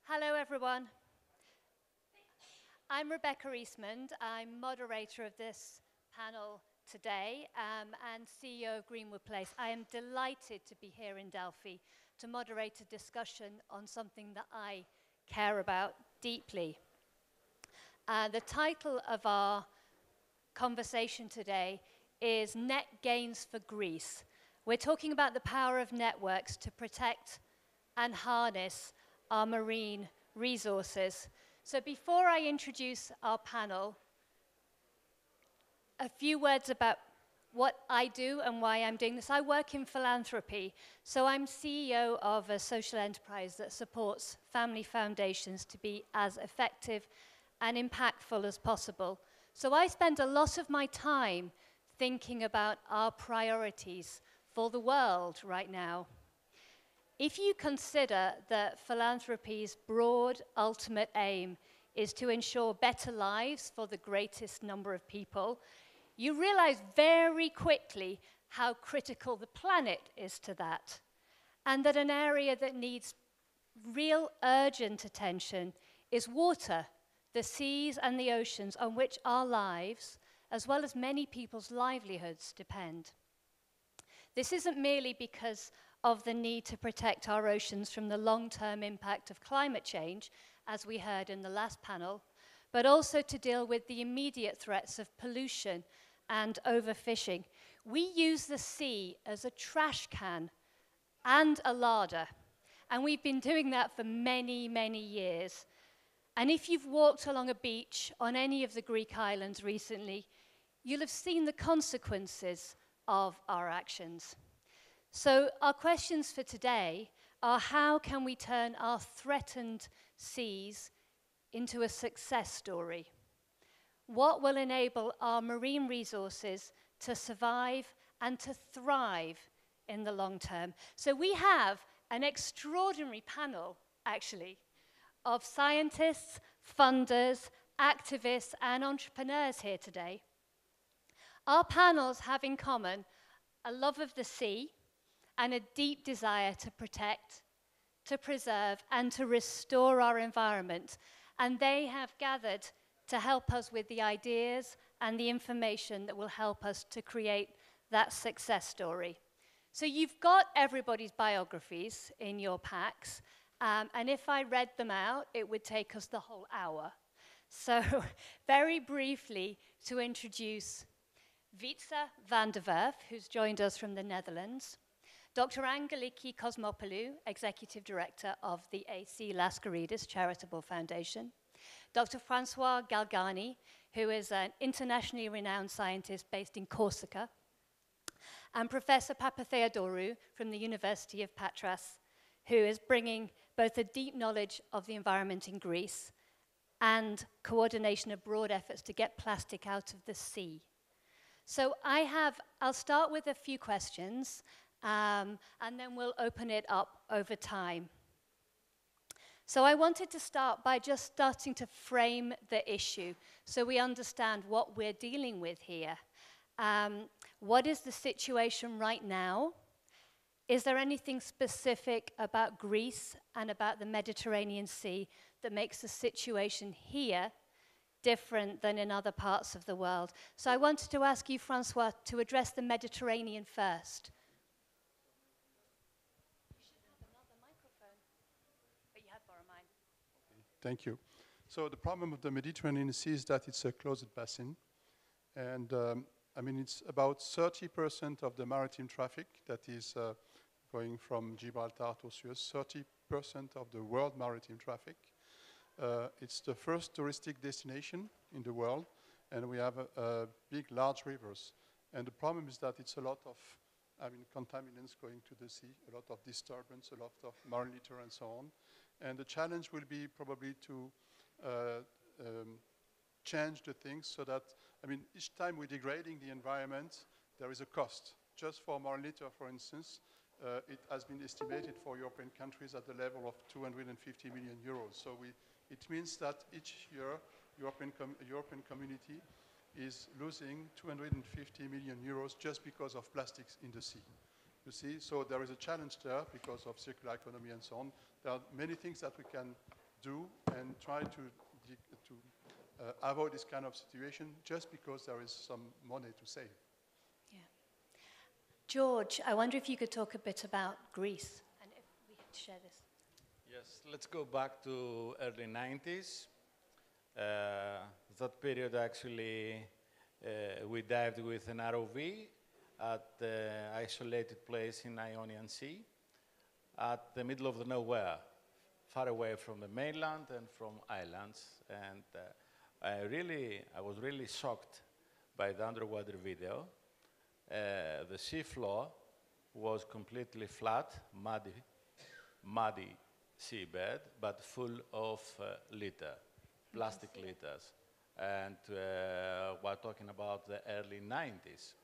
Hello, everyone. I'm Rebecca Eastmond. I'm moderator of this panel today and CEO of Greenwood Place. I am delighted to be here in Delphi to moderate a discussion on something that I care about deeply. The title of our conversation today is Net Gains for Greece. We're talking about the power of networks to protect and harness our marine resources. So before I introduce our panel, a few words about what I do and why I'm doing this. I work in philanthropy, so I'm CEO of a social enterprise that supports family foundations to be as effective and impactful as possible. So I spend a lot of my time thinking about our priorities for the world right now. If you consider that philanthropy's broad ultimate aim is to ensure better lives for the greatest number of people, you realize very quickly how critical the planet is to that, and that an area that needs real urgent attention is water, the seas and the oceans on which our lives, as well as many people's livelihoods, depend. This isn't merely because of the need to protect our oceans from the long-term impact of climate change, as we heard in the last panel, but also to deal with the immediate threats of pollution and overfishing. We use the sea as a trash can and a larder, and we've been doing that for many, many years. And if you've walked along a beach on any of the Greek islands recently, you'll have seen the consequences of our actions. So our questions for today are: how can we turn our threatened seas into a success story? What will enable our marine resources to survive and to thrive in the long term? So we have an extraordinary panel, actually, of scientists, funders, activists, and entrepreneurs here today. Our panels have in common a love of the sea and a deep desire to protect, to preserve, and to restore our environment. And they have gathered to help us with the ideas and the information that will help us to create that success story. So you've got everybody's biographies in your packs, and if I read them out, it would take us the whole hour. So very briefly, to introduce Wietse van der Werf, who's joined us from the Netherlands, Dr. Angeliki Kosmopoulou, Executive Director of the AC Laskaridis Charitable Foundation, Dr. Francois Galgani, who is an internationally renowned scientist based in Corsica, and Professor Papatheodorou from the University of Patras, who is bringing both a deep knowledge of the environment in Greece and coordination of broad efforts to get plastic out of the sea. So I'll start with a few questions, and then we'll open it up over time. So I wanted to start by just starting to frame the issue so we understand what we're dealing with here. What is the situation right now? Is there anything specific about Greece and about the Mediterranean Sea that makes the situation here different than in other parts of the world? So I wanted to ask you, Francois, to address the Mediterranean first. You should have another microphone, but you have to borrow mine. Okay, thank you. So the problem of the Mediterranean Sea is that it's a closed basin, and it's about 30% of the maritime traffic that is going from Gibraltar to Suez, 30% of the world maritime traffic. It's the first touristic destination in the world, and we have big, large rivers. And the problem is that it's a lot of contaminants going to the sea, a lot of disturbance, a lot of marine litter, and so on. And the challenge will be probably to change the things so that, each time we're degrading the environment, there is a cost. Just for marine litter, for instance, it has been estimated for European countries at the level of 250 million euros. So it means that each year, European community is losing 250 million euros just because of plastics in the sea. You see, so there is a challenge there because of circular economy and so on. There are many things that we can do and try to avoid this kind of situation just because there is some money to save. Yeah. George, I wonder if you could talk a bit about Greece and if we could share this. Yes, let's go back to early 90s. That period actually we dived with an ROV at the isolated place in Ionian Sea at the middle of the nowhere, far away from the mainland and from islands. And I was really shocked by the underwater video. The sea floor was completely flat, muddy seabed, but full of litter, plastic litters. And we're talking about the early 90s.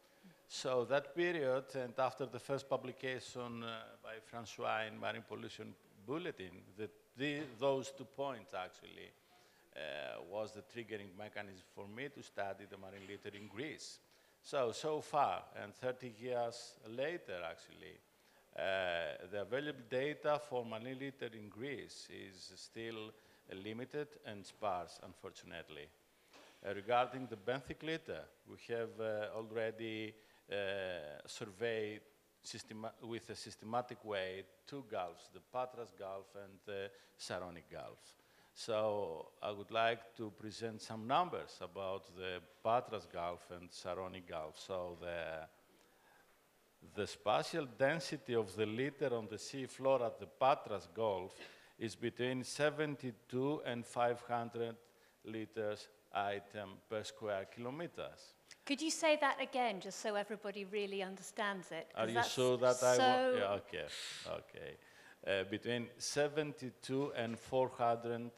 So that period, and after the first publication by Francois in Marine Pollution Bulletin, those 2 points actually was the triggering mechanism for me to study the marine litter in Greece. So far, and 30 years later actually, the available data for marine litter in Greece is still limited and sparse, unfortunately. Regarding the benthic litter, we have already surveyed with a systematic way 2 gulfs, the Patras Gulf and the Saronic Gulf. So I would like to present some numbers about the Patras Gulf and Saronic Gulf. So the spatial density of the litter on the sea floor at the Patras Gulf is between 72 and 500 liters item per square kilometers. Could you say that again, just so everybody really understands it? Are you sure that I want? Yeah, okay, okay. Between 72 and 400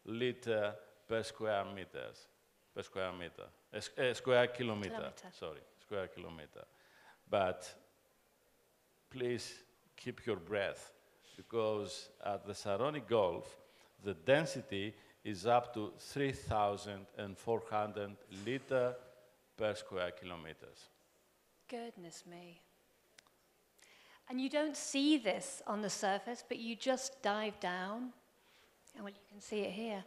liter per square meters, square kilometer. Sorry, square kilometer. But please keep your breath, because at the Saronic Gulf, the density is up to 3,400 liter per square kilometers. Goodness me. And you don't see this on the surface, but you just dive down, and well, you can see it here.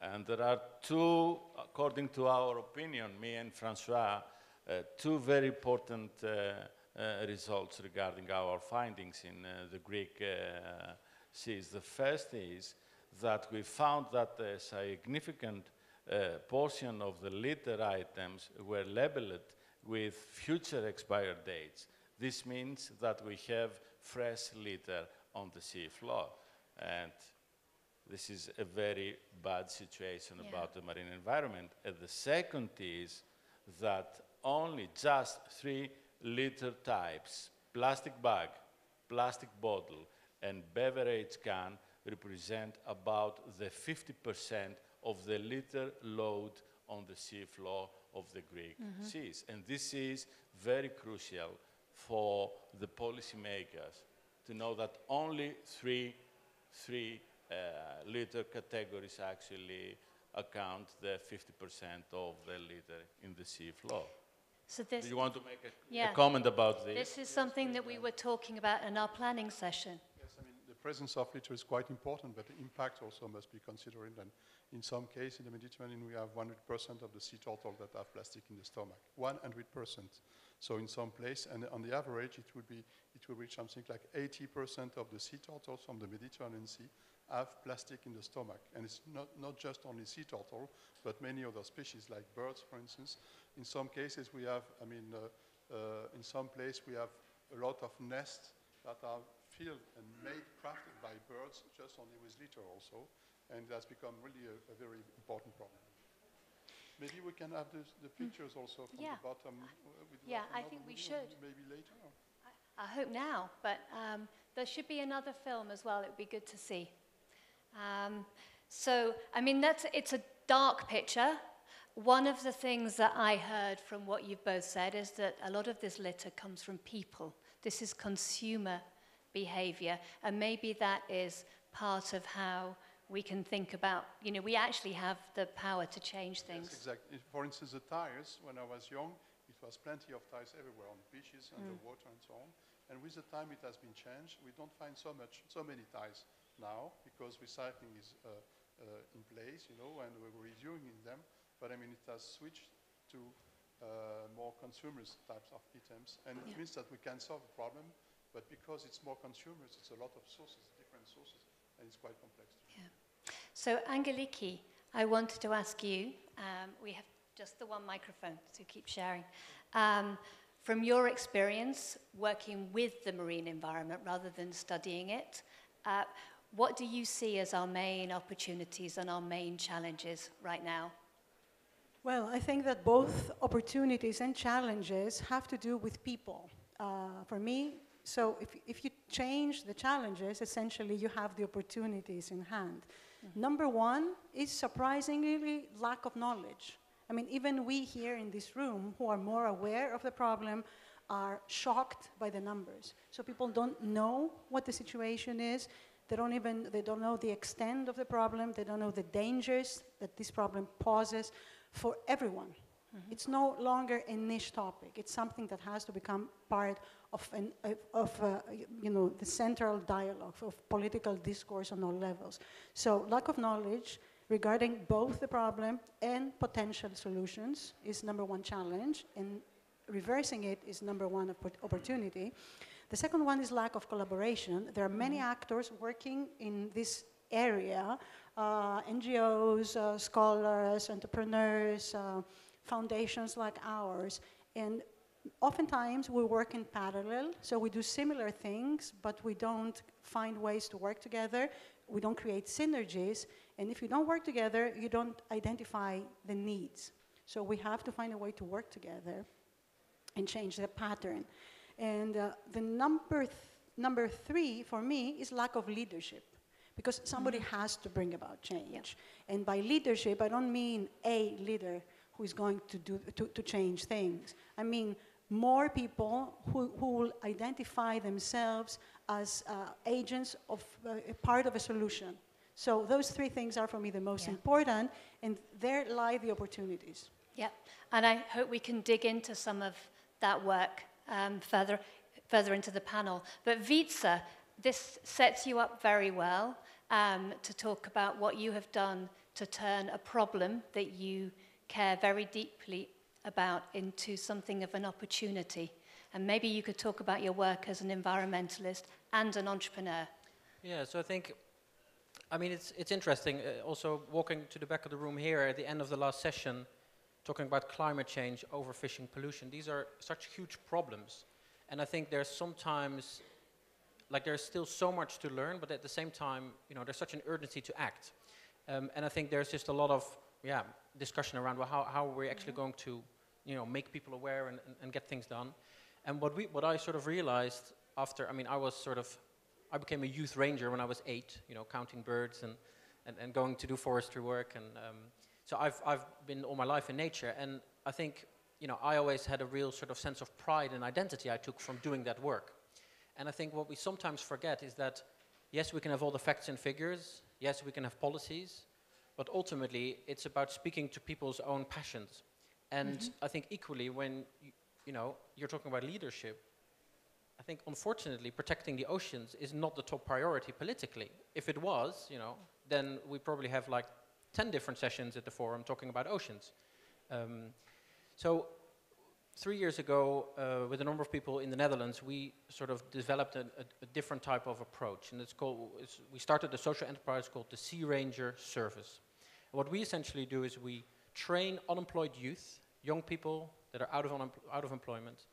And there are 2, according to our opinion, me and Francois, 2 very important results regarding our findings in the Greek seas. The first is that we found that a significant portion of the litter items were labeled with future expiry dates. This means that we have fresh litter on the sea floor. And this is a very bad situation about the marine environment. And the second is that only just 3 litter types, plastic bag, plastic bottle, and beverage can represent about the 50% of the litter load on the sea floor of the Greek seas. And this is very crucial for the policymakers to know that only three litter categories actually account the 50% of the litter in the sea floor. So this, do you want to make a comment about this? This is something that we were talking about in our planning session. Yes, I mean, the presence of litter is quite important, but the impact also must be considered. And in some cases, in the Mediterranean, we have 100% of the sea turtle that have plastic in the stomach. 100%. So in some place, and on the average, it will reach something like 80% of the sea turtles from the Mediterranean Sea have plastic in the stomach. And it's not just only sea turtle, but many other species like birds, for instance. In some cases, we have, in some place, we have a lot of nests that are filled and made, crafted by birds, just only with litter also. And that's become really a very important problem. Maybe we can have the pictures also from the bottom. I think we should. Maybe later. I hope now, but there should be another film as well. It would be good to see. So, I mean, it's a dark picture. One of the things that I heard from what you've both said is that a lot of this litter comes from people. This is consumer behavior, and maybe that is part of how we can think about, we actually have the power to change things. Yes, exactly. For instance, the tires, when I was young, it was plenty of tires everywhere, on the beaches, underwater, and so on. And with the time, it has been changed. We don't find so many tires now because recycling is in place, you know, and we're reviewing them. But I mean, it has switched to more consumers types of items, and it means that we can solve the problem. But because it's more consumers, it's a lot of sources, different sources, and it's quite complex. Yeah. So Angeliki, I wanted to ask you. We have just the one microphone, so keep sharing. From your experience working with the marine environment rather than studying it, what do you see as our main opportunities and our main challenges right now? Well, I think that both opportunities and challenges have to do with people. For me, so if you change the challenges, essentially you have the opportunities in hand. Number one is surprisingly lack of knowledge. I mean, even we here in this room who are more aware of the problem are shocked by the numbers. So people don't know what the situation is. They don't know the extent of the problem. They don't know the dangers that this problem poses for everyone. It's no longer a niche topic. It's something that has to become part of the central dialogue of political discourse on all levels. So lack of knowledge regarding both the problem and potential solutions is number one challenge, and reversing it is number one opportunity. The second one is lack of collaboration. There are many actors working in this area, NGOs, scholars, entrepreneurs, foundations like ours, and oftentimes we work in parallel, so we do similar things, but we don't find ways to work together, we don't create synergies, and if you don't work together, you don't identify the needs. So we have to find a way to work together and change the pattern. And the number three for me is lack of leadership, because somebody has to bring about change. And by leadership, I don't mean a leader who is going to change things. I mean more people who will identify themselves as agents of a part of a solution. So those three things are for me the most important, and there lie the opportunities. Yeah, and I hope we can dig into some of that work further into the panel. But Wietse, this sets you up very well to talk about what you have done to turn a problem that you care very deeply about into something of an opportunity. And maybe you could talk about your work as an environmentalist and an entrepreneur. Yeah, so I think, I mean, it's interesting. Also walking to the back of the room here at the end of the last session, talking about climate change, overfishing, pollution. These are such huge problems. And I think there's sometimes, like there's still so much to learn, but at the same time, you know, there's such an urgency to act. And I think there's just a lot of, discussion around, well, how are we actually going to, you know, make people aware and get things done. And what I sort of realized after, I mean, I became a youth ranger when I was 8, you know, counting birds and going to do forestry work. And so I've been all my life in nature. And I think, you know, I always had a real sort of sense of pride and identity I took from doing that work. And I think what we sometimes forget is that, yes, we can have all the facts and figures. Yes, we can have policies. But ultimately, it's about speaking to people's own passions. And I think equally, when you know, you're talking about leadership, I think unfortunately protecting the oceans is not the top priority politically. If it was, you know, then we probably have like 10 different sessions at the forum talking about oceans. So 3 years ago, with a number of people in the Netherlands, we sort of developed a different type of approach. And we started a social enterprise called the Sea Ranger Service. And what we essentially do is we train unemployed youth, young people that are out of employment.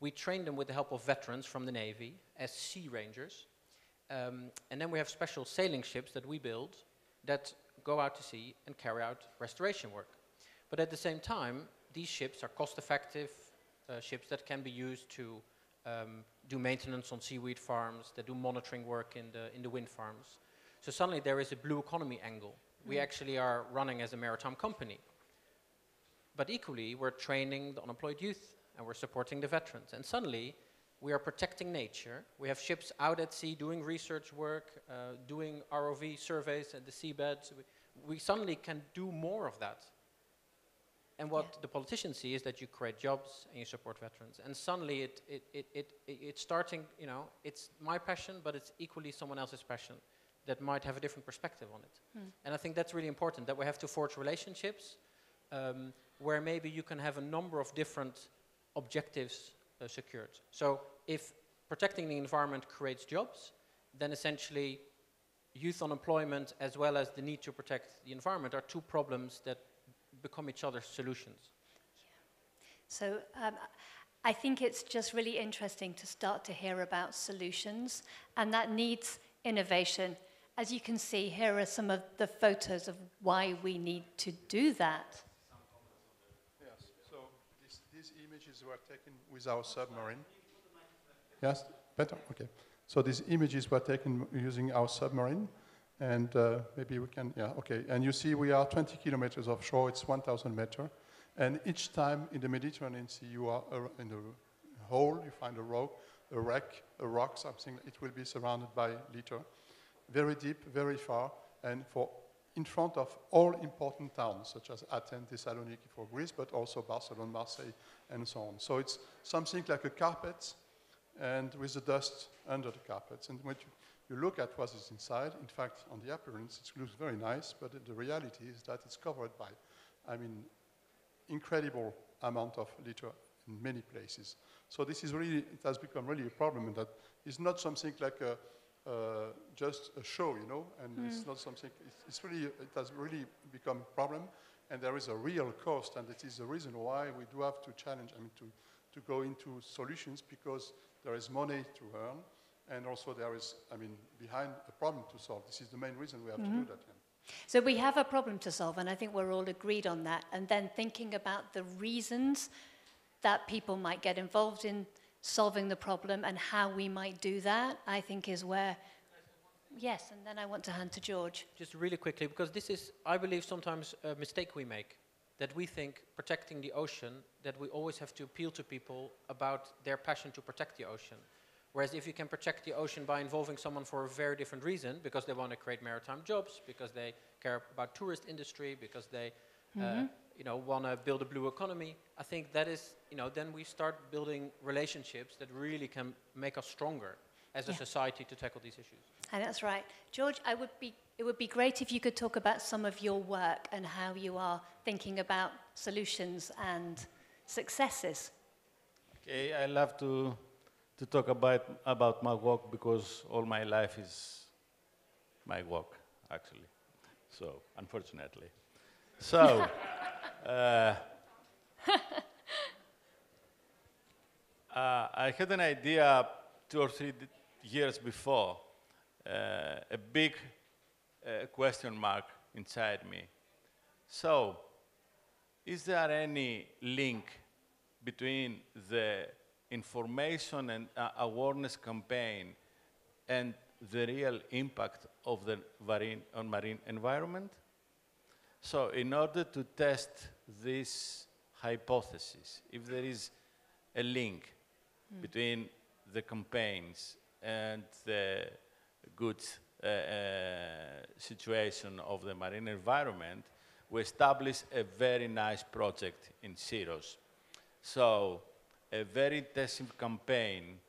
We train them with the help of veterans from the Navy as sea rangers. And then we have special sailing ships that we build that go out to sea and carry out restoration work. But at the same time, these ships are cost-effective ships that can be used to do maintenance on seaweed farms, that do monitoring work in the wind farms. So suddenly there is a blue economy angle. We actually are running as a maritime company. But equally, we're training the unemployed youth and we're supporting the veterans. And suddenly, we are protecting nature. We have ships out at sea doing research work, doing ROV surveys at the seabeds. We suddenly can do more of that. And what the politicians see is that you create jobs and you support veterans. And suddenly it's starting, you know, it's my passion, but it's equally someone else's passion. that might have a different perspective on it. And I think that's really important, that we have to forge relationships where maybe you can have a number of different objectives secured. So if protecting the environment creates jobs, then essentially youth unemployment as well as the need to protect the environment are two problems that become each other's solutions. So I think it's just really interesting to start to hear about solutions, and that needs innovation. As you can see, here are some of the photos of why we need to do that. Yes, so these images were taken with our submarine. Yes, better? Okay. So these images were taken using our submarine, and maybe we can, yeah, okay. And you see we are 20 kilometers offshore, it's 1,000 meters. And each time in the Mediterranean Sea, you are in a hole, you find a rock, something, it will be surrounded by litter. Very deep, very far, and in front of all important towns, such as Athens, Thessaloniki for Greece, but also Barcelona, Marseille, and so on. So it's something like a carpet, and with the dust under the carpets. And when you look at what is inside, in fact, on the appearance, it looks very nice, but the reality is that it's covered by, I mean, incredible amount of litter in many places. So this is really, it has become really a problem, and that is not something like just a show, you know, and it's not something, it's really, it has really become a problem, and there is a real cost, and it is the reason why we do have to challenge, I mean, to go into solutions, because there is money to earn, and also there is, I mean, behind a problem to solve. This is the main reason we have to do that. Yeah. So we have a problem to solve, and I think we're all agreed on that. And then thinking about the reasons that people might get involved in solving the problem and how we might do that, I think is where... Yes, and then I want to hand to George. Just really quickly, because this is, I believe, sometimes a mistake we make, that we think protecting the ocean, that we always have to appeal to people about their passion to protect the ocean. Whereas if you can protect the ocean by involving someone for a very different reason, because they want to create maritime jobs, because they care about tourist industry, because they want to build a blue economy, I think that is, then we start building relationships that really can make us stronger as a society to tackle these issues. And that's right. George, it would be great if you could talk about some of your work and how you are thinking about solutions and successes. Okay, I love to talk about my work, because all my life is my work, actually. So, unfortunately. So, I had an idea 2 or 3 years before, a big question mark inside me. So, is there any link between the information and awareness campaign and the real impact of the marine environment? So in order to test this hypothesis, if there is a link between the campaigns and the good situation of the marine environment, we established a very nice project in Syros. So a very intensive campaign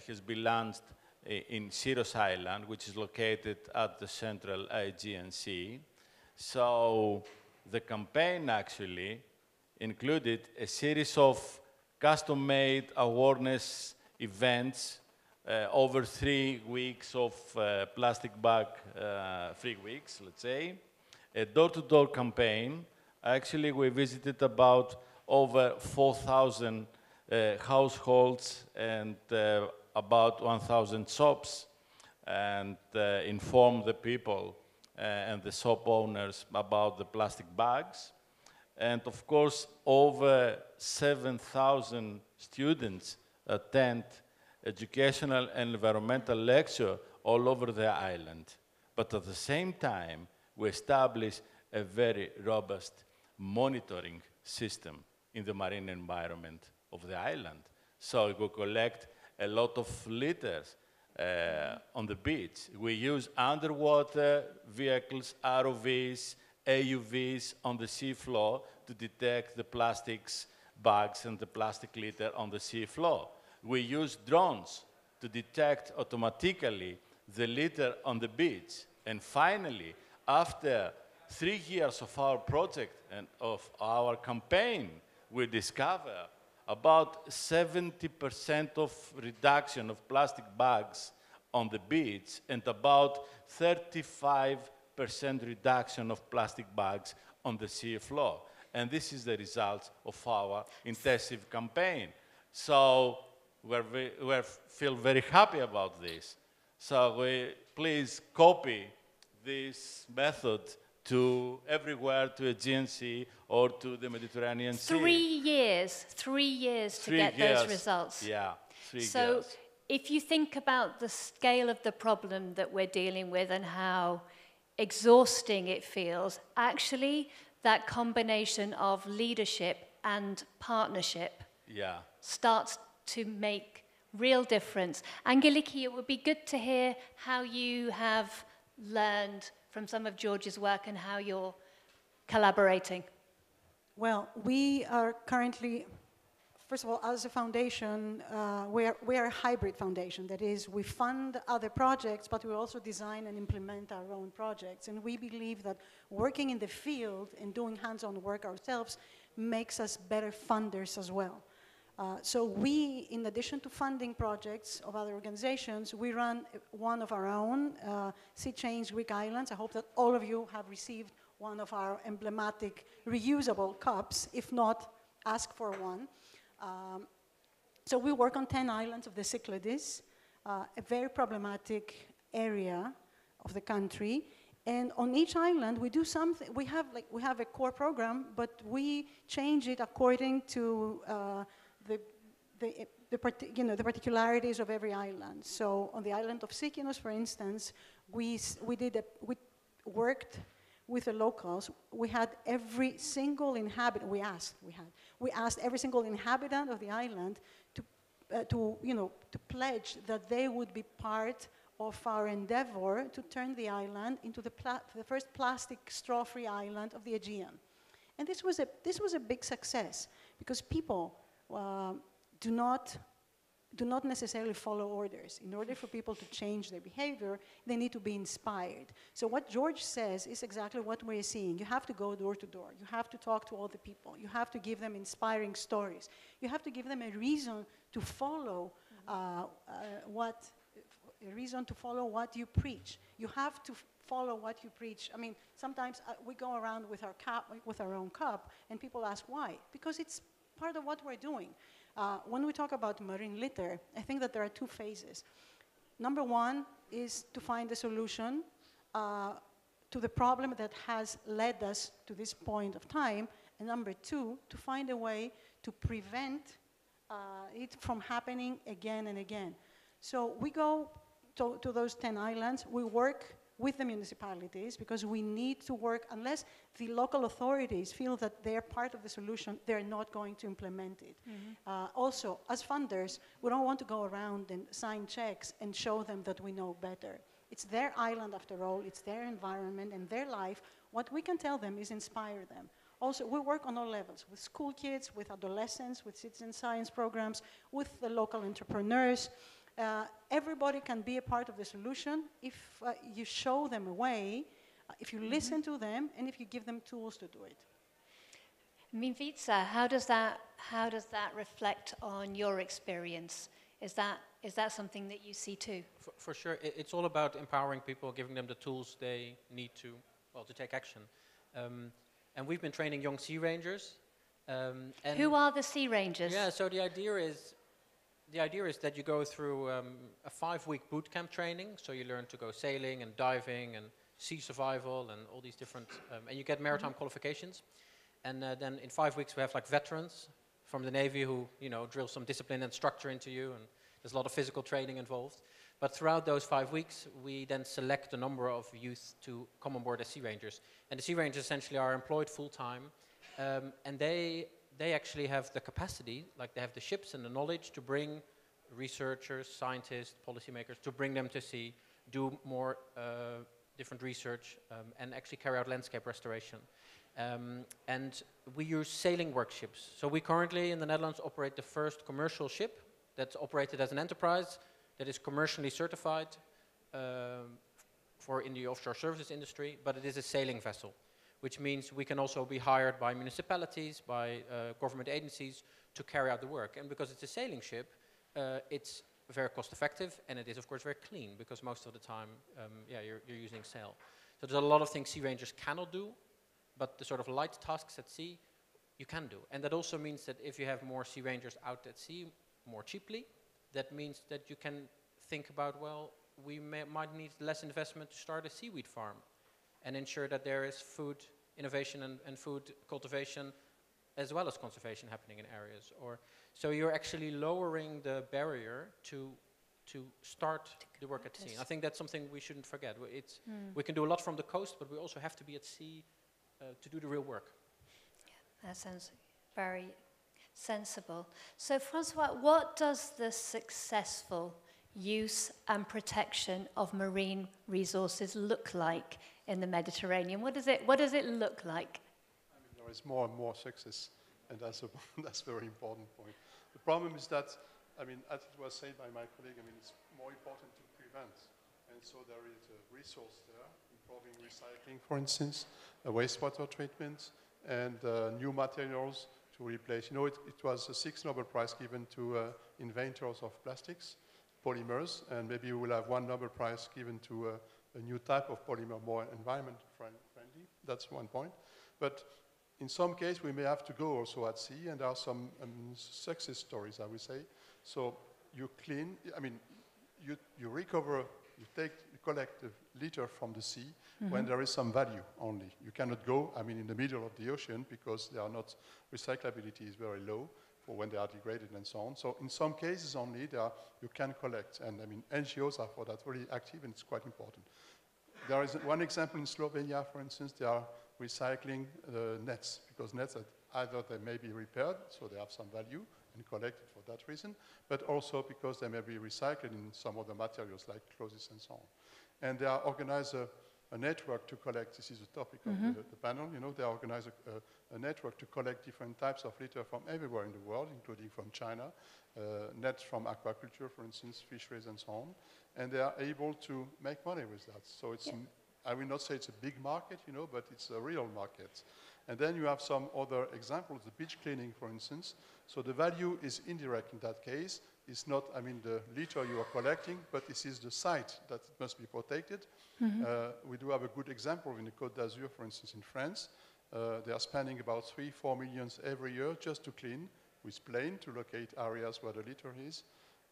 has been launched in Syros Island, which is located at the central Aegean Sea. So the campaign actually included a series of custom-made awareness events over 3 weeks of plastic bag, 3 weeks, let's say. A door-to-door campaign. Actually, we visited about over 4,000 households and about 1,000 shops, and informed the people and the shop owners about the plastic bags. And of course, over 7,000 students attend educational and environmental lecture all over the island. But at the same time, we established a very robust monitoring system in the marine environment of the island. So we collect a lot of litters on the beach. We use underwater vehicles, ROVs, AUVs on the sea floor to detect the plastics bags and the plastic litter on the sea floor. We use drones to detect automatically the litter on the beach. And finally, after 3 years of our project and of our campaign, we discover about 70% of reduction of plastic bags on the beach and about 35% reduction of plastic bags on the sea floor. And this is the result of our intensive campaign. So we feel very happy about this. So we please copy this method to everywhere, to Aegean Sea or to the Mediterranean Sea. 3 years to get those results. Yeah, 3 years. So if you think about the scale of the problem that we're dealing with and how exhausting it feels, actually that combination of leadership and partnership starts to make real difference. Angeliki, it would be good to hear how you have learned from some of George's work and how you're collaborating. Well, we are currently, first of all, as a foundation, we are a hybrid foundation. That is, we fund other projects, but we also design and implement our own projects. And we believe that working in the field and doing hands-on work ourselves makes us better funders as well. So we, in addition to funding projects of other organizations, we run one of our own, Sea Change Greek Islands. I hope that all of you have received one of our emblematic reusable cups. If not, ask for one. So we work on 10 islands of the Cyclades, a very problematic area of the country. And on each island, we do something. We have a core program, but we change it according to the particularities of every island. So on the island of Sikinos, for instance, we worked with the locals. We had every single inhabitant. We asked every single inhabitant of the island to pledge that they would be part of our endeavor to turn the island into the first plastic straw-free island of the Aegean. And this was a big success because people do not necessarily follow orders. In order for people to change their behavior, they need to be inspired. So what George says is exactly what we're seeing. You have to go door to door. You have to talk to all the people. You have to give them inspiring stories. You have to give them a reason to follow what you preach. You have to follow what you preach. I mean, sometimes we go around with our own cup, and people ask why. Because it's part of what we're doing. When we talk about marine litter, I think that there are two phases. Number one is to find a solution to the problem that has led us to this point of time. And number two, to find a way to prevent it from happening again and again. So we go to those 10 islands. We work with the municipalities because we need to work. Unless the local authorities feel that they're part of the solution, they're not going to implement it. Also, as funders, we don't want to go around and sign checks and show them that we know better. It's their island after all, it's their environment and their life. What we can tell them is inspire them. Also, we work on all levels, with school kids, with adolescents, with citizen science programs, with the local entrepreneurs. Everybody can be a part of the solution if you show them a way, if you listen to them, and if you give them tools to do it. I mean, Wietse, how does that reflect on your experience? Is that something that you see too? For sure, it's all about empowering people, giving them the tools they need to take action. And we've been training young sea rangers. And who are the sea rangers? Yeah, so the idea is that you go through a 5-week boot camp training. So you learn to go sailing and diving and sea survival and all these different, and you get maritime qualifications. And then in 5 weeks we have like veterans from the Navy who, drill some discipline and structure into you, and there's a lot of physical training involved. But throughout those 5 weeks, we then select a number of youth to come on board as sea rangers. And the sea rangers essentially are employed full-time, and they actually have the capacity, like they have the ships and the knowledge to bring researchers, scientists, policymakers, to bring them to sea, do more different research, and actually carry out landscape restoration. And we use sailing work ships. So we currently in the Netherlands operate the first commercial ship that's operated as an enterprise, that is commercially certified, for in the offshore services industry, but it is a sailing vessel, which means we can also be hired by municipalities, by government agencies to carry out the work. And because it's a sailing ship, it's very cost effective, and it is of course very clean, because most of the time, you're using sail. So there's a lot of things sea rangers cannot do, but the sort of light tasks at sea, you can do. And that also means that if you have more sea rangers out at sea more cheaply, that means that you can think about, well, we might need less investment to start a seaweed farm and ensure that there is food innovation and food cultivation as well as conservation happening in areas. So you're actually lowering the barrier to start the work at sea. And I think that's something we shouldn't forget. We can do a lot from the coast, but we also have to be at sea to do the real work. Yeah, that sounds very sensible. So Francois, what does the successful use and protection of marine resources look like in the Mediterranean? What does it look like? I mean, there is more and more success, and that's a very important point. The problem is that, I mean, as it was said by my colleague, I mean, it's more important to prevent. And so there is a resource there, improving recycling, for instance, wastewater treatment, and new materials to replace. You know, it was a 6 Nobel Prize given to inventors of plastics, polymers, and maybe we will have 1 Nobel Prize given to a new type of polymer, more environment friendly. That's one point. But in some cases, we may have to go also at sea, and there are some success stories, I would say. So you clean, I mean, you recover, you collect the litter from the sea when there is some value only. You cannot go, I mean, in the middle of the ocean because they are not, recyclability is very low for when they are degraded and so on. So in some cases only, you can collect. And I mean, NGOs are for that really active, and it's quite important. There is one example in Slovenia, for instance, they are recycling nets, because nets, either they may be repaired, so they have some value, and collected for that reason, but also because they may be recycled in some other materials like clothes and so on. And they are organized a network to collect, this is the topic of the panel, you know, they organize a network to collect different types of litter from everywhere in the world, including from China, nets from aquaculture, for instance, fisheries and so on, and they are able to make money with that. So it's, I will not say it's a big market, you know, but it's a real market. And then you have some other examples, the beach cleaning, for instance. So the value is indirect in that case. It's not, I mean, the litter you are collecting, but this is the site that must be protected. We do have a good example in the Côte d'Azur, for instance, in France. They are spending about 3-4 million every year just to clean with plane to locate areas where the litter is,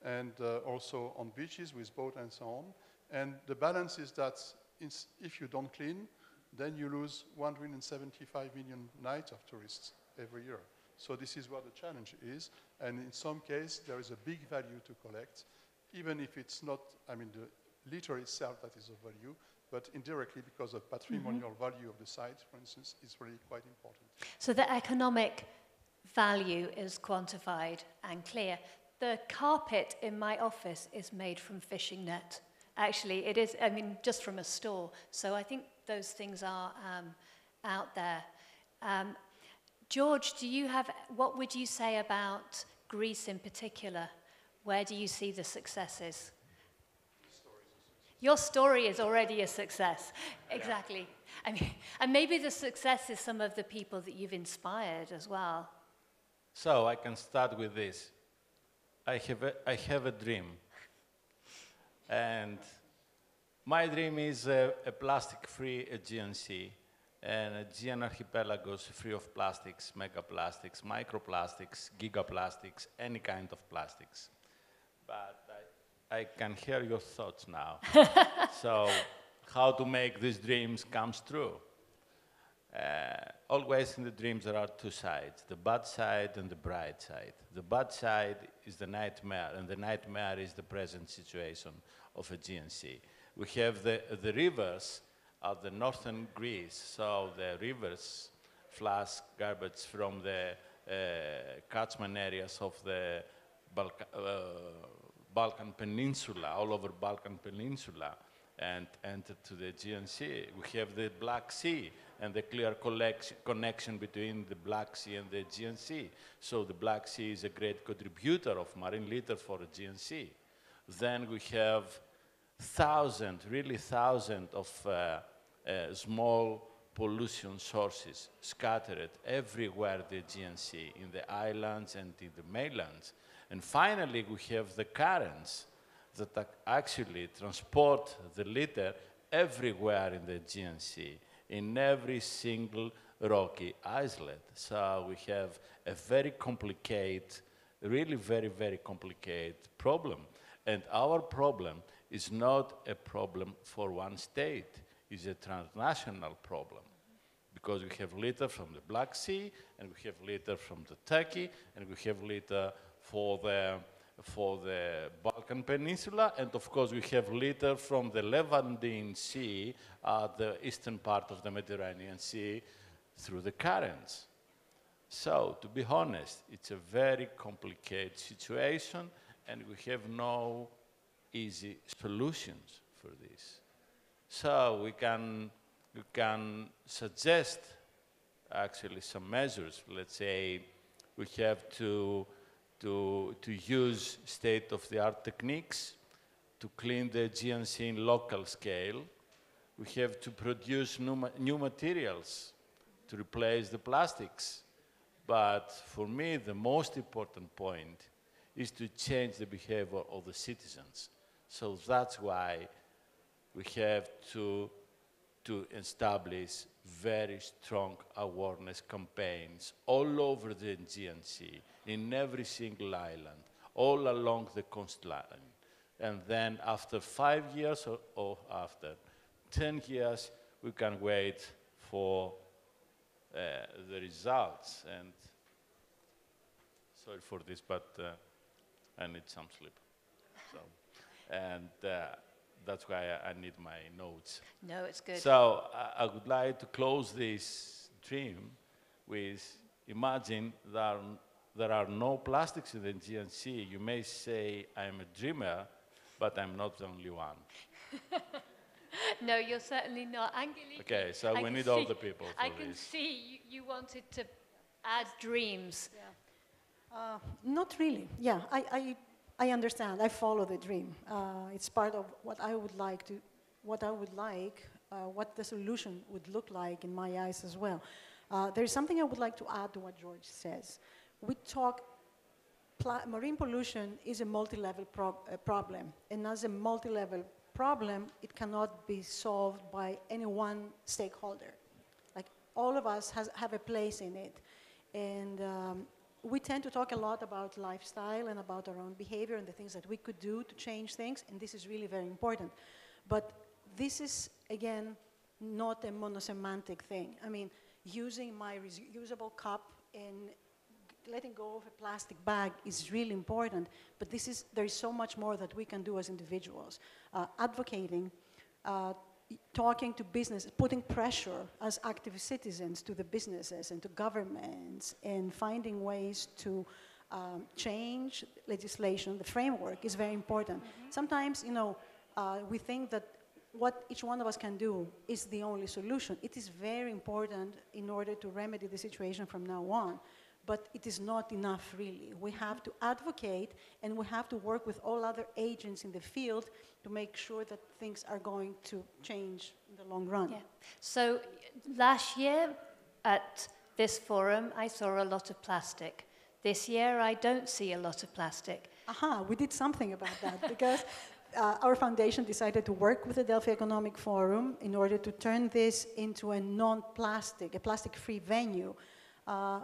and also on beaches with boat and so on. And the balance is that if you don't clean, then you lose 175 million nights of tourists every year. So this is what the challenge is. And in some cases, there is a big value to collect, even if it's not, I mean, the litter itself that is of value, but indirectly because of patrimonial value of the site, for instance, is really quite important. So the economic value is quantified and clear. The carpet in my office is made from fishing net. Actually, it is, I mean, just from a store. So I think those things are out there. George, what would you say about Greece in particular? Where do you see the successes? Your story is already a success. Exactly. I mean, and maybe the success is some of the people that you've inspired as well. So I can start with this. I have a dream. And my dream is a plastic-free Aegean Sea, and Aegean archipelagos free of plastics, megaplastics, microplastics, gigaplastics, any kind of plastics. But I can hear your thoughts now. So how to make these dreams come true? Always in the dreams there are two sides, the bad side and the bright side. The bad side is the nightmare, and the nightmare is the present situation of Aegean Sea. We have the rivers of the northern Greece, so the rivers flush garbage from the catchment areas of the Balkan Peninsula, all over Balkan Peninsula, and enter to the Aegean Sea. We have the Black Sea and the clear connection between the Black Sea and the Aegean Sea. So the Black Sea is a great contributor of marine litter for the Aegean Sea. Then we have really thousands of small pollution sources scattered everywhere the Aegean Sea, in the islands and in the mainlands. And finally, we have the currents that actually transport the litter everywhere in the Aegean Sea, in every single rocky islet. So we have a very complicated, really very, very complicated problem. And our problem is not a problem for one state. It's a transnational problem. Because we have litter from the Black Sea, and we have litter from the Turkey, and we have litter for the Balkan Peninsula, and of course we have litter from the Levantine Sea, the eastern part of the Mediterranean Sea, through the currents. So, to be honest, it's a very complicated situation, and we have no easy solutions for this. So we can suggest actually some measures. Let's say we have to use state-of-the-art techniques to clean the Aegean Sea in local scale. We have to produce new materials to replace the plastics. But for me, the most important point is to change the behavior of the citizens. So that's why we have to establish very strong awareness campaigns all over the Aegean Sea, in every single island, all along the coastline. And then after 5 years or after 10 years, we can wait for the results. And sorry for this, but I need some sleep. So, and that's why I need my notes. No, it's good. So I would like to close this dream with, imagine there are no plastics in the Aegean Sea. You may say I'm a dreamer, but I'm not the only one. No, you're certainly not. Angeliki, Okay, so we need all the people for I can see you wanted to add dreams. Yeah. Not really. Yeah, I understand. I follow the dream. It's part of what I would like to, what the solution would look like in my eyes as well. There's something I would like to add to what George says. We talk, marine pollution is a multi-level problem, and as a multi-level problem, it cannot be solved by any one stakeholder. Like, all of us have a place in it. And we tend to talk a lot about lifestyle and about our own behavior and the things that we could do to change things, and this is really very important. But this is, again, not a monosemantic thing. I mean, using my reusable cup and letting go of a plastic bag is really important, but there is so much more that we can do as individuals. Advocating, talking to business, putting pressure as active citizens to the businesses and to governments, and finding ways to change legislation, the framework is very important. Mm-hmm. Sometimes, we think that what each one of us can do is the only solution. It is very important in order to remedy the situation from now on. But it is not enough, really. We have to advocate, and we have to work with all other agents in the field to make sure that things are going to change in the long run. Yeah. So last year at this forum, I saw a lot of plastic. This year, I don't see a lot of plastic. Aha, we did something about that, because our foundation decided to work with the Delphi Economic Forum in order to turn this into a non-plastic, a plastic-free venue.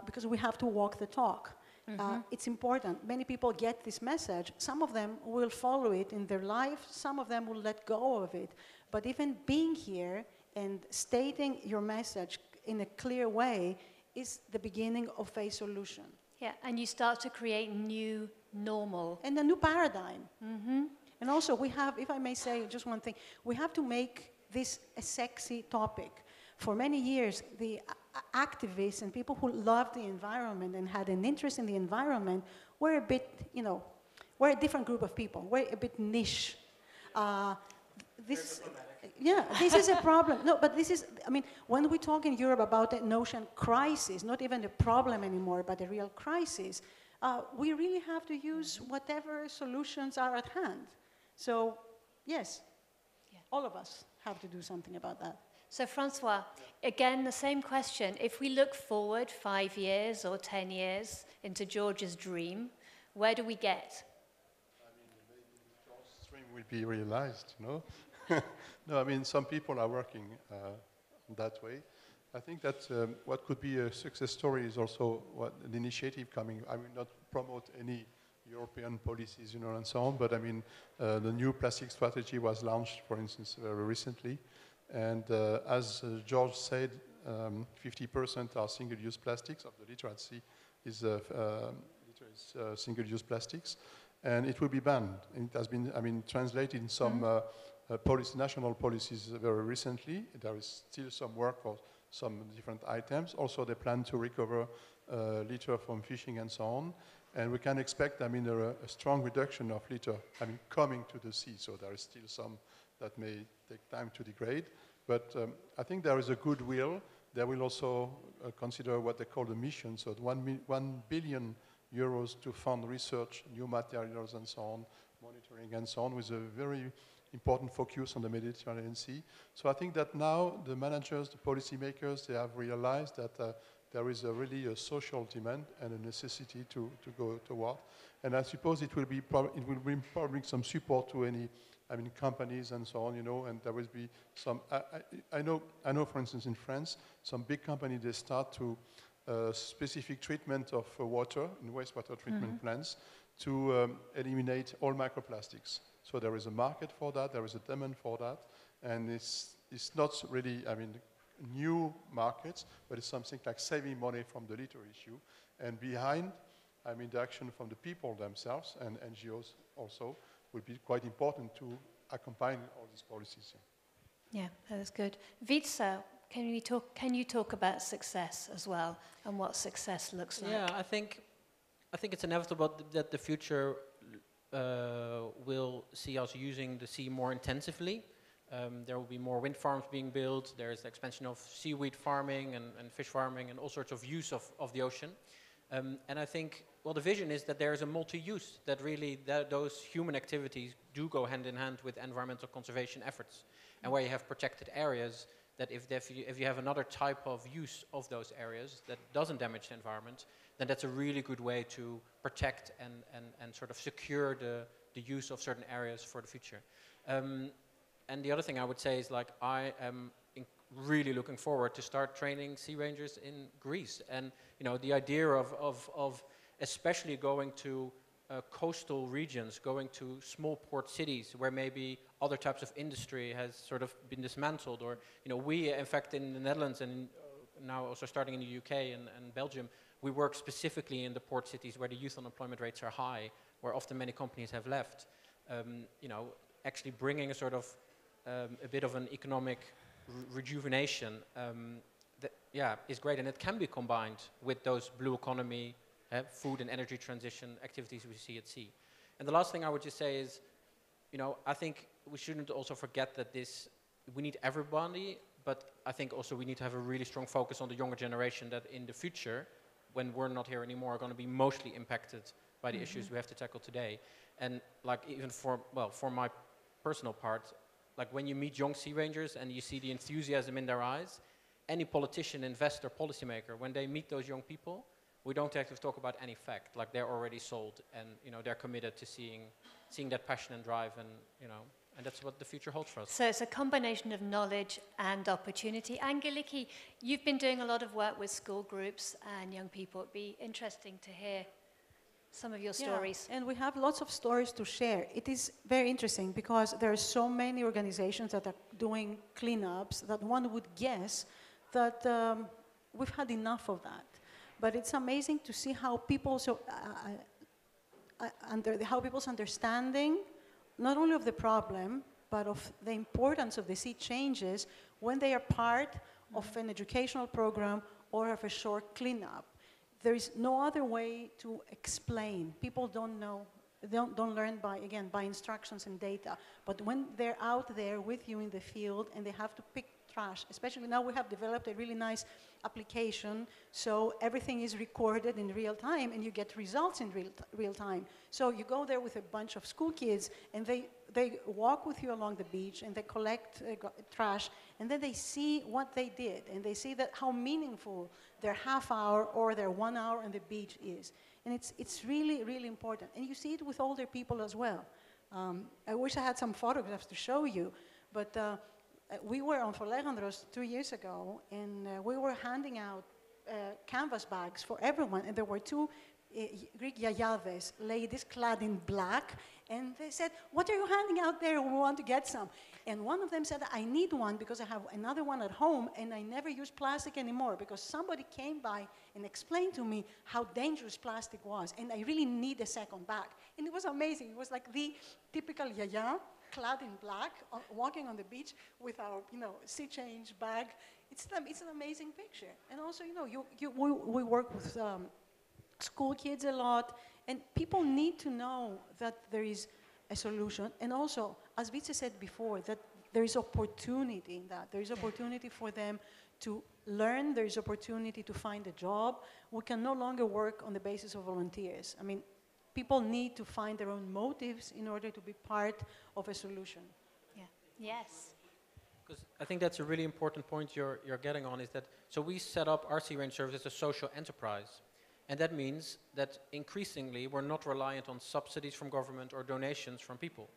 Because we have to walk the talk. Mm-hmm. It's important. Many people get this message. Some of them will follow it in their life. Some of them will let go of it. But even being here and stating your message in a clear way is the beginning of a solution. Yeah, and you start to create new normal. And a new paradigm. Mm-hmm. And also we have, if I may say just one thing, we have to make this a sexy topic. For many years, the activists and people who loved the environment and had an interest in the environment were a bit, we're a different group of people. We're a bit niche. This is a problem. No, but this is, when we talk in Europe about an ocean crisis, not even a problem anymore, but a real crisis, we really have to use whatever solutions are at hand. So, yes, all of us have to do something about that. So Francois, again, the same question. If we look forward 5 years or 10 years into George's dream, where do we get? I mean, maybe George's dream will be realized, no? No, I mean, some people are working that way. I think that what could be a success story is also an initiative coming. I will not promote any European policies, and so on, but I mean, the new plastic strategy was launched, for instance, very recently. And as George said, 50% are single-use plastics of the litter at sea is single-use plastics, and it will be banned. And it has been, translated in some national policies very recently. There is still some work for some different items. Also, they plan to recover litter from fishing and so on. And we can expect, a strong reduction of litter, coming to the sea. So there is still some that may take time to degrade. But I think there is a goodwill. They will also consider what they call the mission. So 1 billion euros to fund research, new materials and so on, monitoring and so on, with a very important focus on the Mediterranean Sea. So I think that now the managers, the policymakers, they have realized that there is really a social demand and a necessity to go toward. And I suppose it will bring probably some support to any companies and so on, and there will be some, I know, for instance, in France, some big companies, they start to specific treatment of water in wastewater treatment plants to eliminate all microplastics. So there is a market for that, there is a demand for that, and it's not really, new markets, but it's something like saving money from the litter issue. And behind, the action from the people themselves and NGOs also will be quite important to accompany all these policies. Yeah, that is good. Wietse, can you talk about success as well and what success looks like? Yeah, I think it's inevitable that the future will see us using the sea more intensively. There will be more wind farms being built. There is the expansion of seaweed farming and fish farming and all sorts of use of the ocean. And I think, well, the vision is that there is a multi-use, that really those human activities do go hand in hand with environmental conservation efforts. And where you have protected areas, that if you have another type of use of those areas that doesn't damage the environment, then that's a really good way to protect and sort of secure the use of certain areas for the future. And the other thing I would say is, like, I am really looking forward to start training sea rangers in Greece. And, the idea of especially going to coastal regions, going to small port cities where maybe other types of industry has sort of been dismantled. Or, we, in fact, in the Netherlands and now also starting in the UK and Belgium, we work specifically in the port cities where the youth unemployment rates are high, where often many companies have left. Actually bringing a sort of a bit of an economic rejuvenation is great, and it can be combined with those blue economy, food and energy transition activities we see at sea. And the last thing I would just say is, I think we shouldn't also forget that we need everybody, but I think also we need to have a really strong focus on the younger generation that in the future, when we're not here anymore, are going to be mostly impacted by the issues we have to tackle today. And like even for my personal part, like when you meet young sea rangers and you see the enthusiasm in their eyes, any politician, investor, policymaker, when they meet those young people, we don't have to talk about any fact. Like they're already sold, and they're committed to seeing that passion and drive, and and that's what the future holds for us. So it's a combination of knowledge and opportunity. Angeliki, you've been doing a lot of work with school groups and young people. It'd be interesting to hear some of your stories. And we have lots of stories to share. It is very interesting because there are so many organizations that are doing cleanups that one would guess that we've had enough of that. But it's amazing to see how people, how people's understanding, not only of the problem, but of the importance of the sea changes when they are part of an educational program or of a short cleanup. There is no other way to explain. People don't know, don't learn by instructions and data. But when they're out there with you in the field and they have to pick trash, especially now we have developed a really nice application, so everything is recorded in real time and you get results in real time. So you go there with a bunch of school kids and they walk with you along the beach and they collect trash, and then they see what they did, and they see that how meaningful their half hour or their 1 hour on the beach is. And it's really, really important. And you see it with older people as well. I wish I had some photographs to show you, but we were on Forlegandros 2 years ago, and we were handing out canvas bags for everyone, and there were two Greek yayades, ladies clad in black, and they said, "What are you handing out there? We want to get some." And one of them said, "I need one because I have another one at home, and I never use plastic anymore because somebody came by and explained to me how dangerous plastic was, and I really need a second bag." And it was amazing. It was like the typical yaya, clad in black, walking on the beach with our, sea change bag. It's an amazing picture. And also, we work with school kids a lot, and people need to know that there is a solution. And also, as Wietse said before, that there is opportunity in that. There is opportunity for them to learn. There is opportunity to find a job. We can no longer work on the basis of volunteers. I mean, people need to find their own motives in order to be part of a solution. Yeah. Yes. Because I think that's a really important point you're getting on, is that, so we set up our sea range service as a social enterprise. And that means that increasingly we're not reliant on subsidies from government or donations from people.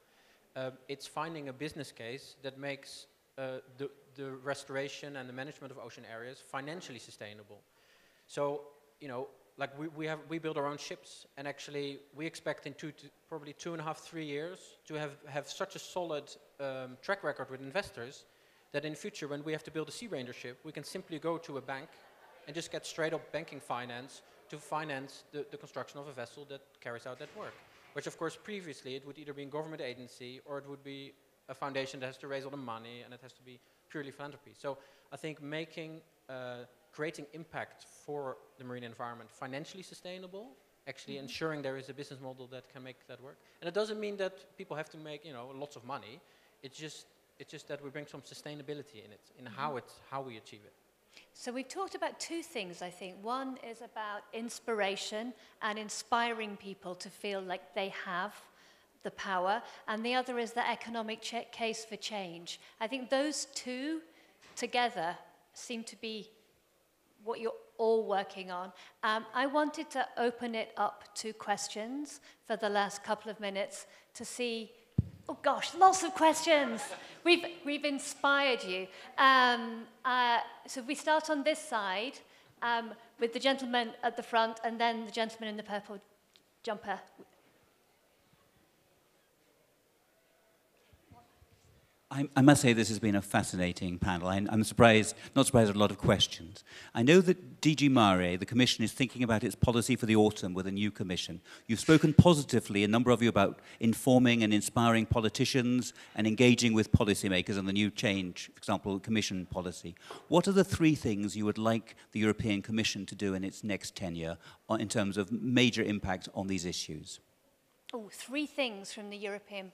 It's finding a business case that makes the restoration and the management of ocean areas financially sustainable. So, like we build our own ships, and actually we expect in probably 2.5, 3 years to have such a solid track record with investors that in future, when we have to build a Sea Ranger ship, we can simply go to a bank and just get straight up banking finance to finance the construction of a vessel that carries out that work. Which, of course, previously it would either be a government agency or it would be a foundation that has to raise all the money, and it has to be purely philanthropy. So I think creating impact for the marine environment financially sustainable, actually ensuring there is a business model that can make that work. And it doesn't mean that people have to make lots of money. It's just that we bring some sustainability in it, in how we achieve it. So we've talked about two things, I think. One is about inspiration and inspiring people to feel like they have the power, and the other is the economic case for change. I think those two together seem to be what you're all working on. I wanted to open it up to questions for the last couple of minutes to see. Oh gosh, lots of questions. We've inspired you. So we start on this side with the gentleman at the front, and then the gentleman in the purple jumper. I must say this has been a fascinating panel. I'm not surprised at a lot of questions. I know that DG Mare, the Commission, is thinking about its policy for the autumn with a new Commission. You've spoken positively, a number of you, about informing and inspiring politicians and engaging with policymakers on the new change, for example, Commission policy. What are the 3 things you would like the European Commission to do in its next tenure in terms of major impact on these issues? Oh, 3 things from the European.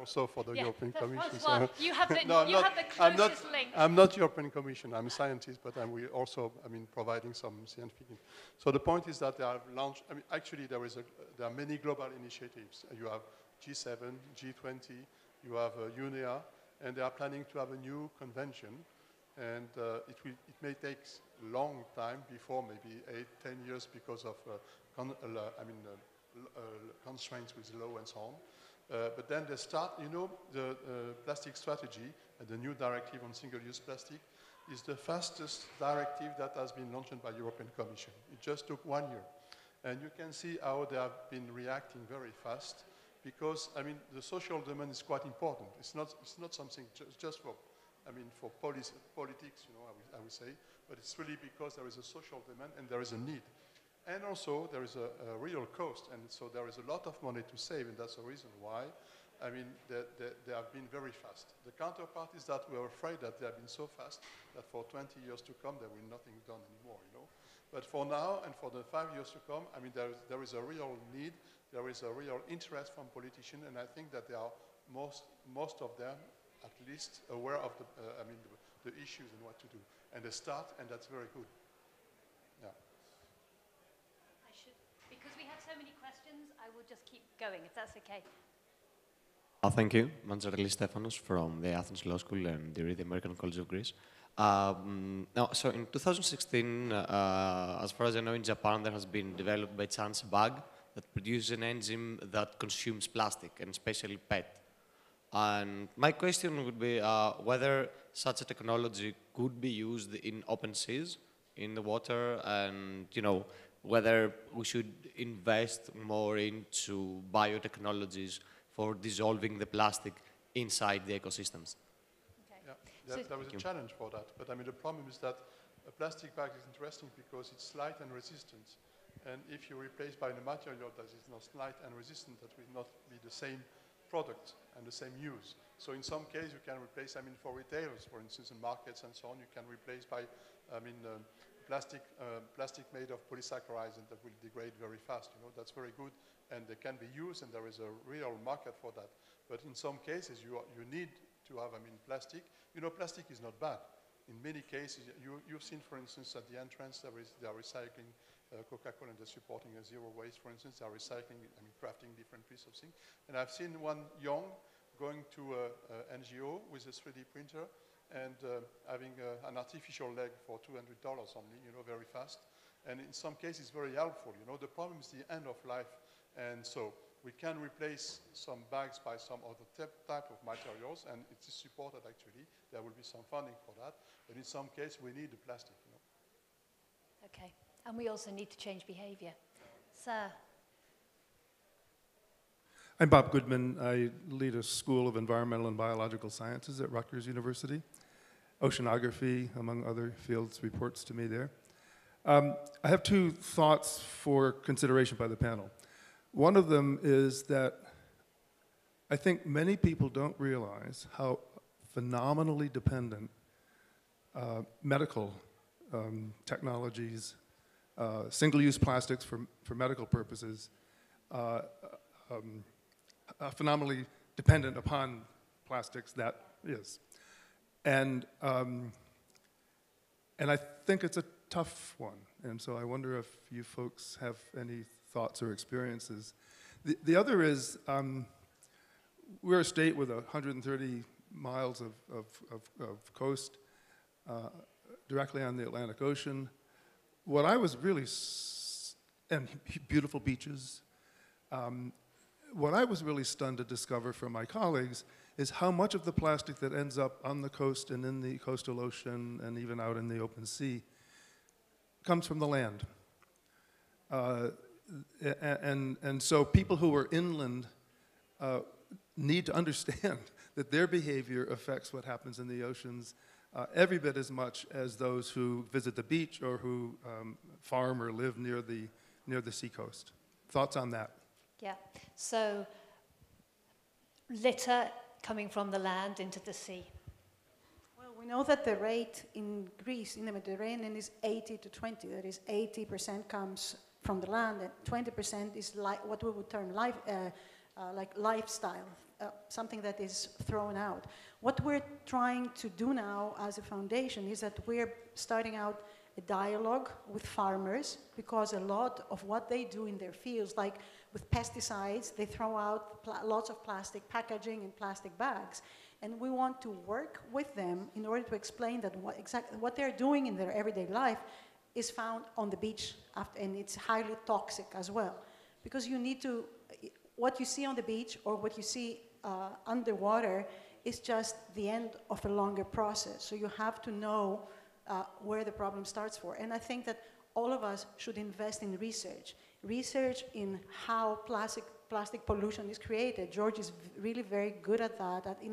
Also for the European Commission. So you have the, closest link. I'm not European Commission. I'm a scientist, but we also, providing some scientific. So the point is that they have launched. Actually, there are many global initiatives. You have G7, G20. You have UNEA, and they are planning to have a new convention. And it may take a long time before, maybe 8-10 years, because of constraints with law and so on. But then they start, the plastic strategy and the new directive on single-use plastic is the fastest directive that has been launched by European Commission. It just took 1 year. And you can see how they have been reacting very fast because, the social demand is quite important. It's not something just for, for politics, I would say, but it's really because there is a social demand and there is a need. And also, there is a real cost, and so there is a lot of money to save, and that's the reason why, they have been very fast. The counterpart is that we are afraid that they have been so fast that for 20 years to come, there will nothing done anymore, But for now, and for the 5 years to come, there is a real need, there is a real interest from politicians, and I think that they are most of them, at least, aware of the issues and what to do. And they start, and that's very good. Yeah. Because we have so many questions, I will just keep going, if that's okay. Thank you. Manjareli Stefanos from the Athens Law School and the American College of Greece. Now, so in 2016, as far as I know, in Japan, there has been developed by chance a bug that produces an enzyme that consumes plastic, and especially PET. And my question would be whether such a technology could be used in open seas, in the water, and whether we should invest more into biotechnologies for dissolving the plastic inside the ecosystems. Okay. Yeah, there was a challenge for that. But I mean, the problem is that a plastic bag is interesting because it's light and resistant. And if you replace by a material that is not light and resistant, that will not be the same product and the same use. So in some cases, you can replace, I mean, for retailers, for instance, in markets and so on, you can replace by, I mean, plastic made of polysaccharides and that will degrade very fast. That's very good. And they can be used, and there is a real market for that. But in some cases, you need to have, I mean, plastic. Plastic is not bad. In many cases, you've seen, for instance, at the entrance, they are recycling Coca-Cola, and they're supporting a zero waste, for instance. They are recycling, I mean, crafting different pieces of things. And I've seen one young going to an NGO with a 3D printer and having an artificial leg for $200 only, very fast. And in some cases, very helpful. The problem is the end of life. And so we can replace some bags by some other type of materials, and it is supported actually. There will be some funding for that. But in some cases, we need the plastic. Okay. And we also need to change behavior. Sir. I'm Bob Goodman. I lead a School of Environmental and Biological Sciences at Rutgers University. Oceanography, among other fields, reports to me there. I have two thoughts for consideration by the panel. One of them is that I think many people don't realize how phenomenally dependent medical technologies, single-use plastics for medical purposes, phenomenally dependent upon plastics, that is. And I think it's a tough one, and so I wonder if you folks have any thoughts or experiences. The other is, we're a state with 130 miles of coast directly on the Atlantic Ocean. What I was really, and beautiful beaches, what I was really stunned to discover from my colleagues is how much of the plastic that ends up on the coast and in the coastal ocean and even out in the open sea comes from the land. And so people who are inland need to understand that their behavior affects what happens in the oceans every bit as much as those who visit the beach or who farm or live near the seacoast. Thoughts on that? Yeah. So litter coming from the land into the sea. Well, we know that the rate in Greece, in the Mediterranean, is 80 to 20. That is, 80% comes from the land, and 20% is what we would term like lifestyle, something that is thrown out. What we're trying to do now as a foundation is that we're starting out a dialogue with farmers, because a lot of what they do in their fields, like with pesticides, they throw out lots of plastic packaging and plastic bags. And we want to work with them in order to explain that what they're doing in their everyday life is found on the beach, and it's highly toxic as well. Because you need to, what you see on the beach or what you see underwater is just the end of a longer process. So you have to know where the problem starts for. And I think that all of us should invest in research in how plastic pollution is created. George is really very good at that. He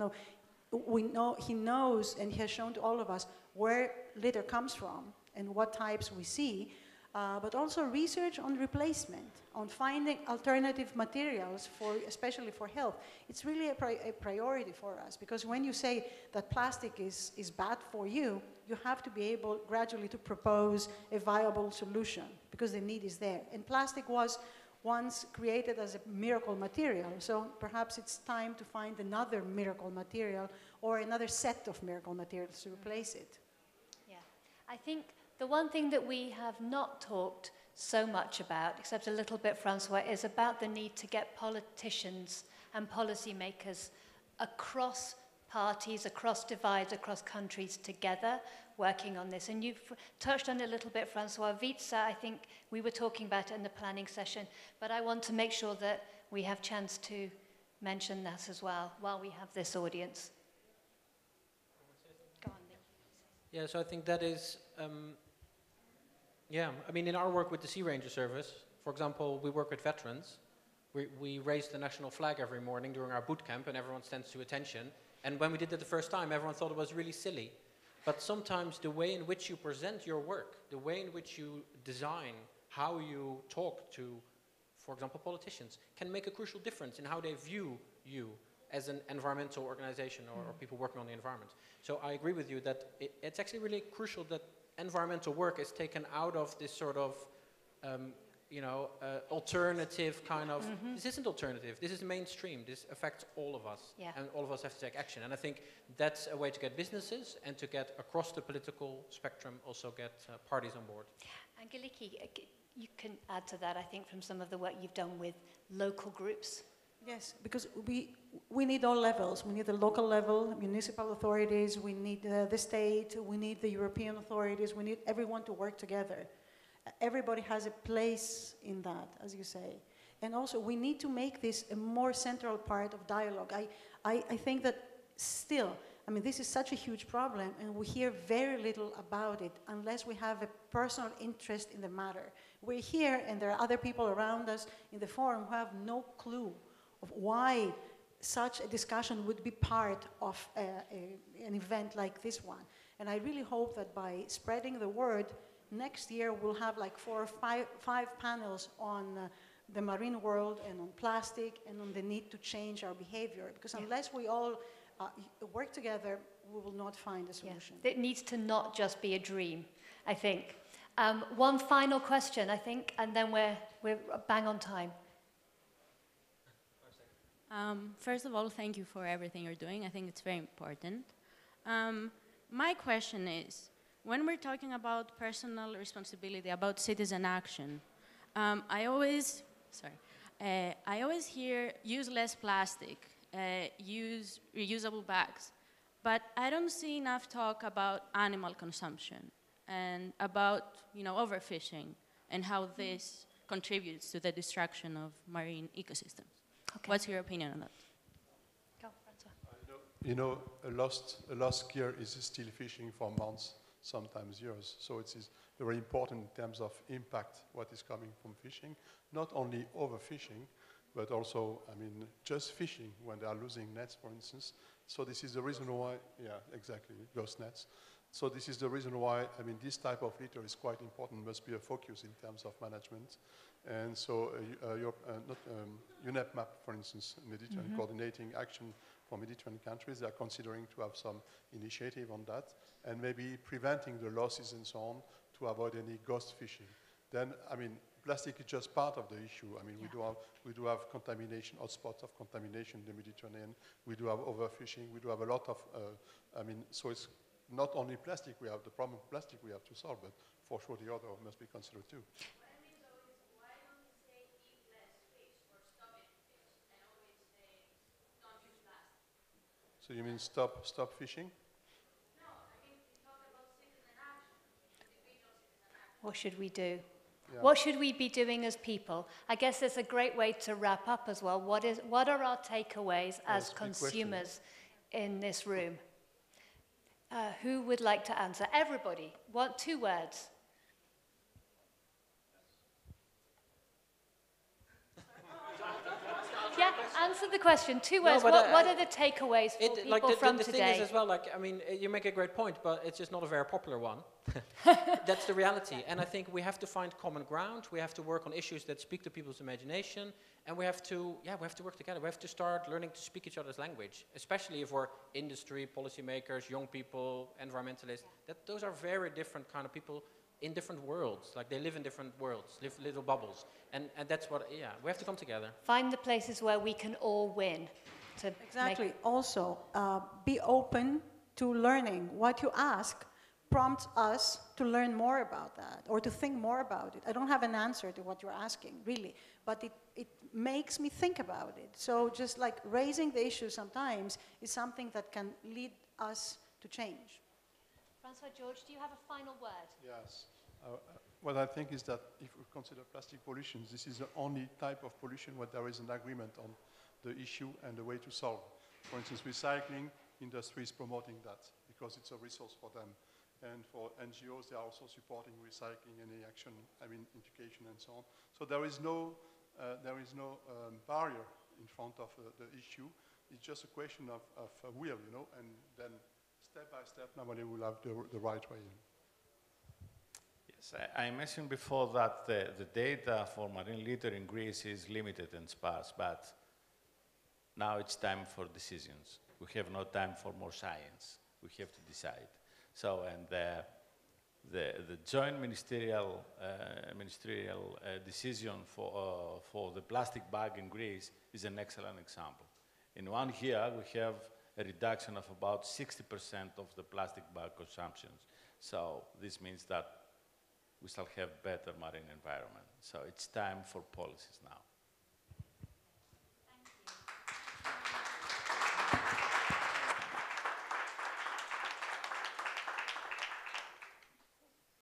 knows, and he has shown to all of us where litter comes from and what types we see, but also research on replacement, on finding alternative materials, especially for health. It's really a priority for us, because when you say that plastic is bad for you, you have to be able gradually to propose a viable solution, because the need is there. And plastic was once created as a miracle material, so perhaps it's time to find another miracle material or another set of miracle materials to replace it. Yeah, I think the one thing that we have not talked so much about, except a little bit, Francois, is about the need to get politicians and policymakers across parties, across divides, across countries together, working on this. And you've touched on it a little bit, Francois. Wietse, I think we were talking about it in the planning session, but I want to make sure that we have chance to mention that as well while we have this audience. Go on, Nick. Yeah, so I think that is, yeah, I mean, in our work with the Sea Ranger Service, for example, we work with veterans. We raise the national flag every morning during our boot camp, and everyone stands to attention. And when we did it the first time, everyone thought it was really silly. But sometimes the way in which you present your work, the way in which you design, how you talk to, for example, politicians, can make a crucial difference in how they view you as an environmental organization or people working on the environment. So I agree with you that it's actually really crucial that environmental work is taken out of this sort of alternative kind of, this isn't alternative, this is mainstream, this affects all of us, and all of us have to take action. And I think that's a way to get businesses and to get across the political spectrum, also get parties on board. Angeliki, you can add to that, I think, from some of the work you've done with local groups. Yes, because we need all levels. We need the local level, municipal authorities, we need the state, we need the European authorities, we need everyone to work together. Everybody has a place in that, as you say. And also, we need to make this a more central part of dialogue. I think that still, I mean, this is such a huge problem, and we hear very little about it unless we have a personal interest in the matter. We're here, and there are other people around us in the forum who have no clue of why such a discussion would be part of an event like this one. And I really hope that by spreading the word, next year we'll have like 4 or 5 panels on the marine world and on plastic and on the need to change our behavior. Because unless we all work together, we will not find a solution. It needs to not just be a dream, I think. One final question, I think, and then we're bang on time. First of all, thank you for everything you're doing. I think it's very important. My question is, when we're talking about personal responsibility, about citizen action, I always hear use less plastic, use reusable bags, but I don't see enough talk about animal consumption and about, overfishing and how this contributes to the destruction of marine ecosystems. Okay. What's your opinion on that? Go, Francois. A lost gear is still fishing for months, sometimes years. So it is very important in terms of impact, what is coming from fishing. Not only overfishing, but also, just fishing when they are losing nets, for instance. So this is the reason why, exactly, lost nets. So this is the reason why, this type of litter is quite important, must be a focus in terms of management. And so UNEP MAP, for instance, Mediterranean coordinating action for Mediterranean countries, they are considering to have some initiative on that, and maybe preventing the losses and so on to avoid any ghost fishing. Then, plastic is just part of the issue. We do have contamination, hotspots of contamination in the Mediterranean. We do have overfishing. We do have a lot of, so it's not only plastic we have, the problem of plastic we have to solve, but for sure the other must be considered too. What I mean though is, why don't we say eat less fish or stop eating fish and always say don't use plastic? So you mean stop fishing? No, we talk about citizen action, individual citizen action. What should we do? Yeah. What should we be doing as people? I guess it's a great way to wrap up as well. What are our takeaways as consumers in this room? Who would like to answer? Everybody. 2 words. Yeah, answer the question. 2 words. What are the takeaways for people from today? The thing is as well, you make a great point, but it's just not a very popular one. That's the reality. And I think we have to find common ground. We have to work on issues that speak to people's imagination. And we have to work together. We have to start learning to speak each other's language, especially if we're industry, policymakers, young people, environmentalists. Those are very different kind of people in different worlds. Like they live in different worlds, live little bubbles. And that's what, we have to come together. Find the places where we can all win. Exactly. Also, be open to learning. What you ask, prompts us to learn more about that or to think more about it. I don't have an answer to what you're asking, really, but it makes me think about it. So just like raising the issue sometimes is something that can lead us to change. Francois, George, do you have a final word? Yes. What I think is that if we consider plastic pollution, this is the only type of pollution where there is an agreement on the issue and the way to solve. For instance, recycling industry is promoting that because it's a resource for them. And for NGOs, they are also supporting recycling, any action, education and so on. So there is no barrier in front of the issue. It's just a question of will, and then step by step, normally we'll have the right way. Yes, I mentioned before that the data for marine litter in Greece is limited and sparse, but now it's time for decisions. We have no time for more science. We have to decide. So, and the joint ministerial decision for the plastic bag in Greece is an excellent example. In 1 year, we have a reduction of about 60% of the plastic bag consumption. So this means that we shall have better marine environment. So it's time for policies now.